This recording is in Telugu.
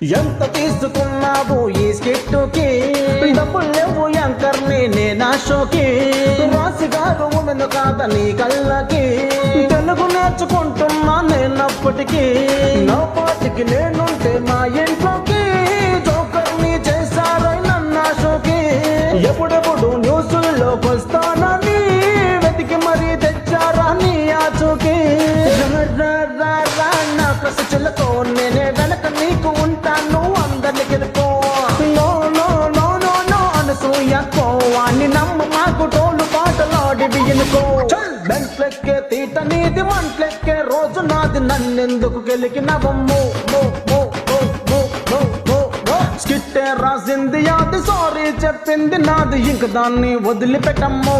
ఎంత తీసుకున్నావు ఈ స్కిట్టుకి? డబ్బులు లేవు యాంకర్ని నేనా షోకి. రాసి గారు ఉమెను కాదా నీ కళ్ళకి? తెలుగు నేర్చుకుంటున్నా నేనప్పటికీ. నా పాటికి నేనుంటే మా ఇంట్లోకి జోకర్ని చేశారై నన్నా షోకి. ఎప్పుడెప్పుడు న్యూసుల్లోకి వస్తానని వెతికి మరీ తెచ్చారా నీ ఆచూకి. నా ప్రశ్నలతో నేనే వెనక నీకు ఉంటాను అందరిని గెలుకో. No no no no no అనసూయకో అని నమ్మ మాకు టోలు పాటలాడి వినుకో. బెంట్లెక్కే తీట నీది మంట్లెక్కే రోజు నాది నన్నెందుకు గెలికినవమ్మో. స్కిట్టే రాసింది అది సారీ చెప్పింది నాది ఇంక దాన్ని వదిలిపెట్టమ్మో.